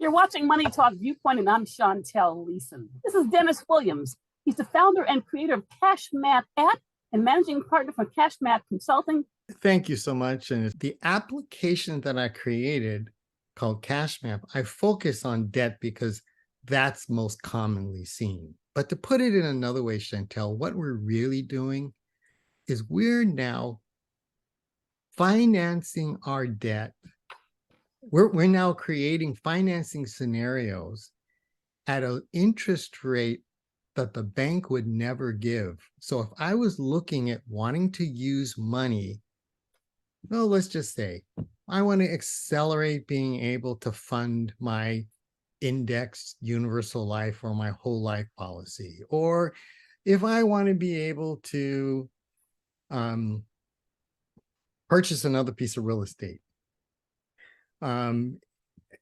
You're watching Money Talk Viewpoint, and I'm Chantel Leeson. This is Dennis Williams. He's the founder and creator of CashMap app and managing partner for CashMap Consulting. Thank you so much. And the application that I created called CashMap, I focus on debt because that's most commonly seen. But to put it in another way, Chantel, what we're really doing is we're now financing our debt. We're now creating financing scenarios at an interest rate that the bank would never give. So if I was looking at wanting to use money, well, let's just say I want to accelerate being able to fund my indexed universal life or my whole life policy, or if I want to be able to purchase another piece of real estate,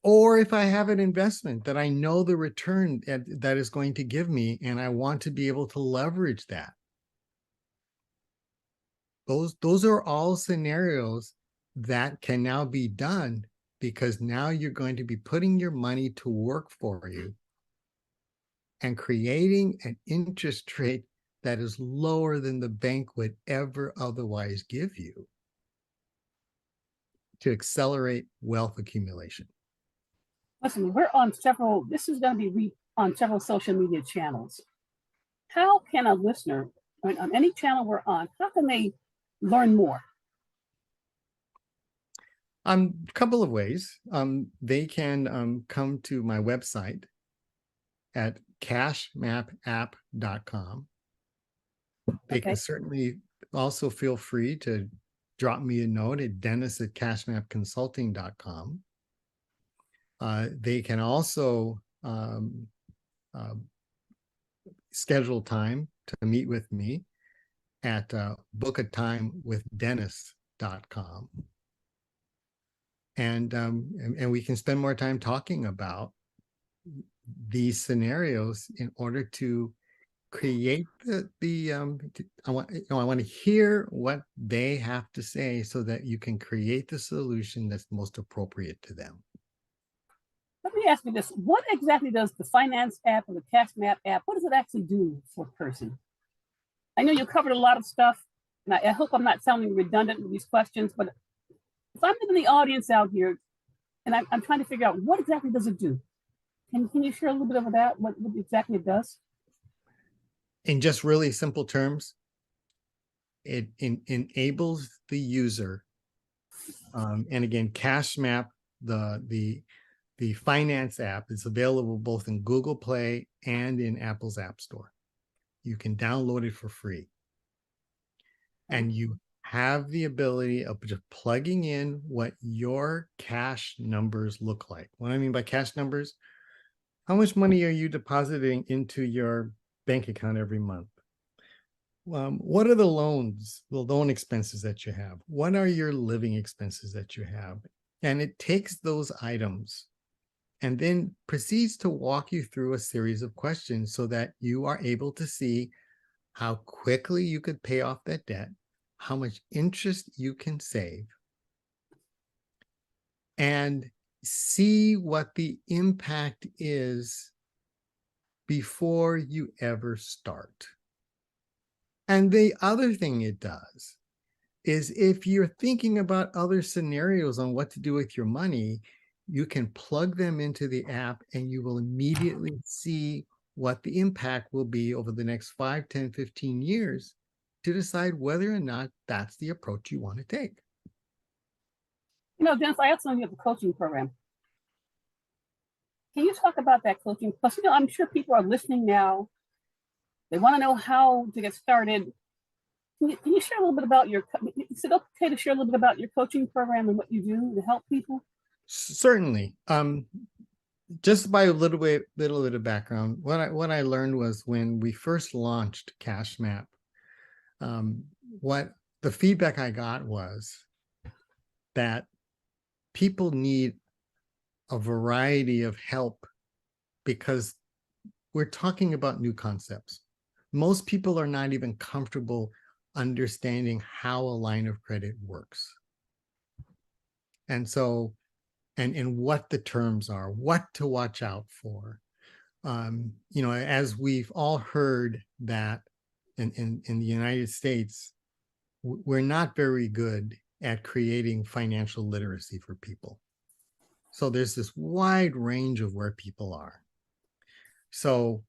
or if I have an investment that I know the return that is going to give me, and I want to be able to leverage that. Those are all scenarios that can now be done, because now you're going to be putting your money to work for you and creating an interest rate that is lower than the bank would ever otherwise give you to accelerate wealth accumulation. Listen, we're on several, this is going to be on several social media channels. How can a listener, on any channel we're on, how can they learn more? A couple of ways. They can come to my website at cashmapapp.com. They can certainly also feel free to drop me a note at dennis@cashmapconsulting.com. They can also schedule time to meet with me at bookatimewithdennis.com. And we can spend more time talking about these scenarios in order to create I want to hear what they have to say so that you can create the solution that's most appropriate to them. Let me ask you this. What exactly does the finance app or the CashMap app, what does it actually do for a person? I know you covered a lot of stuff, and I hope I'm not sounding redundant with these questions, but if I'm in the audience out here and I'm trying to figure out what exactly does it do, can you share a little bit of that, what exactly it does? In just really simple terms, it enables the user, and again, CashMap, the finance app, is available both in Google Play and in Apple's App Store. You can download it for free. And you have the ability of just plugging in what your cash numbers look like. What I mean by cash numbers, how much money are you depositing into your bank account every month? What are the loan expenses that you have? What are your living expenses that you have? And it takes those items and then proceeds to walk you through a series of questions so that you are able to see how quickly you could pay off that debt, how much interest you can save, and see what the impact is before you ever start. And the other thing it does is, if you're thinking about other scenarios on what to do with your money, you can plug them into the app and you will immediately see what the impact will be over the next 5, 10, 15 years to decide whether or not that's the approach you want to take. You know, Dennis, I also know you have a coaching program. Can you talk about that coaching? Because, I'm sure people are listening now. They want to know how to get started. Can you share a little bit about is it okay to share a little bit about your coaching program and what you do to help people? Certainly. Just by a little bit of background, what I learned was when we first launched CashMap, what the feedback I got was that people need a variety of help because we're talking about new concepts. Most people are not even comfortable understanding how a line of credit works. And so and what the terms are, what to watch out for. As we've all heard that in the United States, we're not very good at creating financial literacy for people. So there's this wide range of where people are. So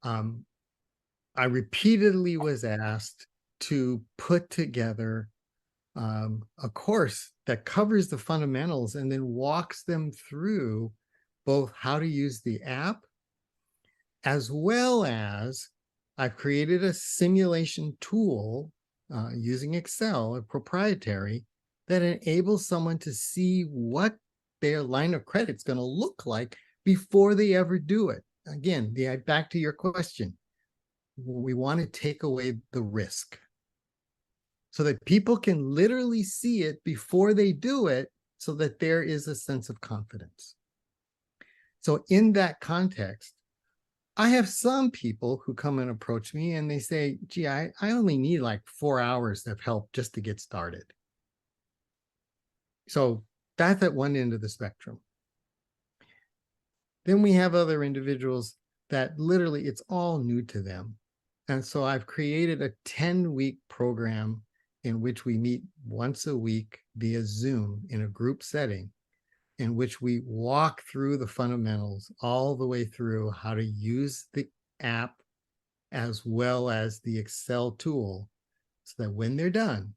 I repeatedly was asked to put together a course that covers the fundamentals and then walks them through both how to use the app, as well as I've created a simulation tool using Excel, a proprietary, that enables someone to see what their line of credit is going to look like before they ever do it. Again, back to your question, we want to take away the risk so that people can literally see it before they do it, so that there is a sense of confidence. So in that context, I have some people who come and approach me and they say, gee, I only need like 4 hours of help just to get started. So that's at one end of the spectrum. Then we have other individuals that literally it's all new to them. And so I've created a 10-week program in which we meet once a week via Zoom in a group setting, in which we walk through the fundamentals all the way through how to use the app as well as the Excel tool, so that when they're done,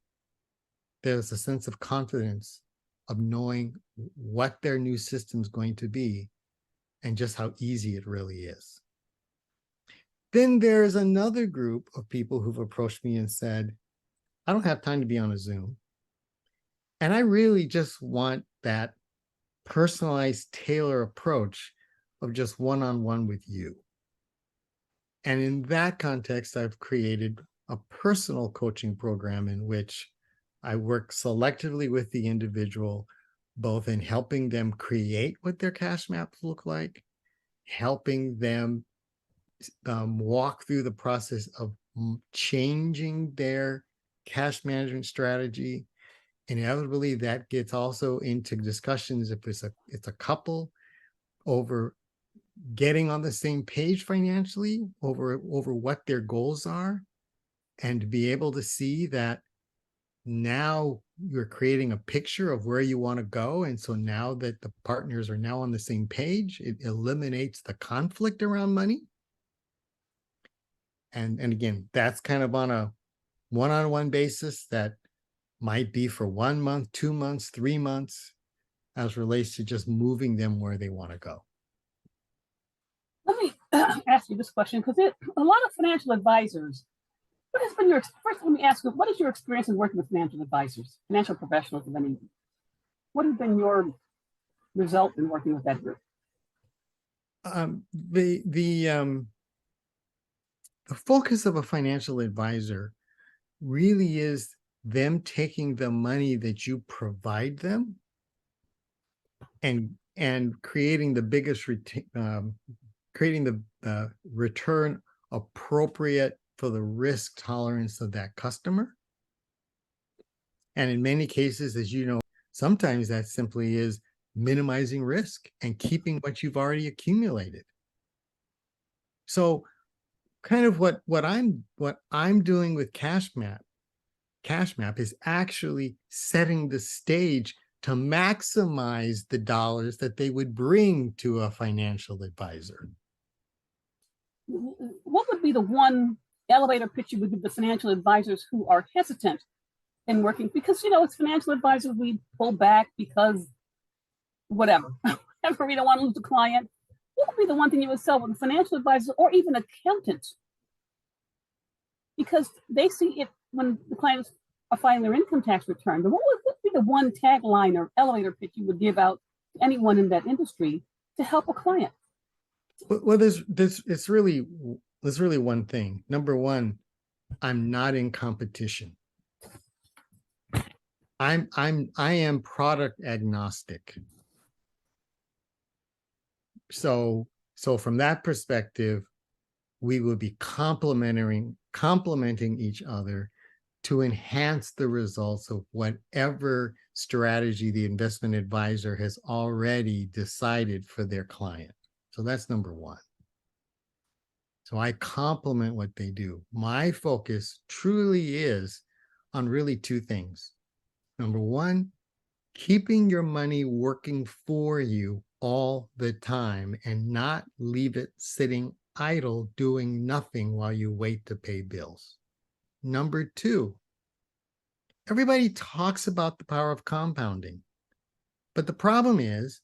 there's a sense of confidence of knowing what their new system is going to be and just how easy it really is. Then there's another group of people who've approached me and said, I don't have time to be on a Zoom, and I really just want that personalized tailor approach of just one-on-one with you. And in that context, I've created a personal coaching program in which I work selectively with the individual, both in helping them create what their cash maps look like, helping them walk through the process of changing their cash management strategy. Inevitably, that gets also into discussions if it's a couple over getting on the same page financially, over what their goals are, and to be able to see that now you're creating a picture of where you want to go. And so now that the partners are now on the same page, it eliminates the conflict around money. And again, that's kind of on a one-on-one basis that might be for 1 month, 2 months, 3 months, as relates to just moving them where they want to go. Let me ask you this question, because a lot of financial advisors, what has been first, let me ask you, what is your experience in working with financial advisors, financial professionals of any? What has been your result in working with that group? The focus of a financial advisor really is them taking the money that you provide them and creating the biggest creating the return appropriate for the risk tolerance of that customer. And in many cases, as you know, sometimes that simply is minimizing risk and keeping what you've already accumulated. So kind of what I'm doing with CashMap is actually setting the stage to maximize the dollars that they would bring to a financial advisor. What would be the one elevator pitch you would give the financial advisors who are hesitant in working? Because, it's financial advisors, we pull back because whatever, we don't want to lose the client. What would be the one thing you would sell with a financial advisor or even accountants? Because they see it when the clients are filing their income tax return. But what would be the one tagline or elevator pitch you would give out to anyone in that industry to help a client? Well, it's really one thing. Number one, I'm not in competition. I am product agnostic. So from that perspective, we will be complementing each other to enhance the results of whatever strategy the investment advisor has already decided for their client. So that's number one. So I complement what they do. My focus truly is on really two things. Number one, keeping your money working for you all the time and not leave it sitting idle doing nothing while you wait to pay bills. Number two, everybody talks about the power of compounding, but the problem is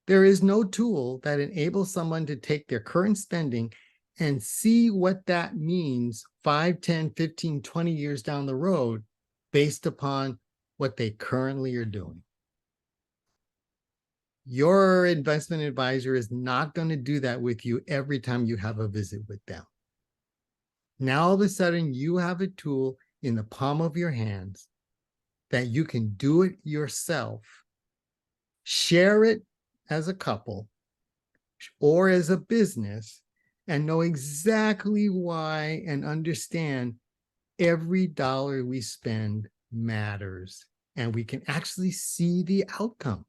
there is no tool that enables someone to take their current spending and see what that means 5, 10, 15, 20 years down the road based upon what they currently are doing. Your investment advisor is not going to do that with you every time you have a visit with them. Now, all of a sudden, you have a tool in the palm of your hands that you can do it yourself, share it as a couple or as a business, and know exactly why and understand every dollar we spend matters. And we can actually see the outcome.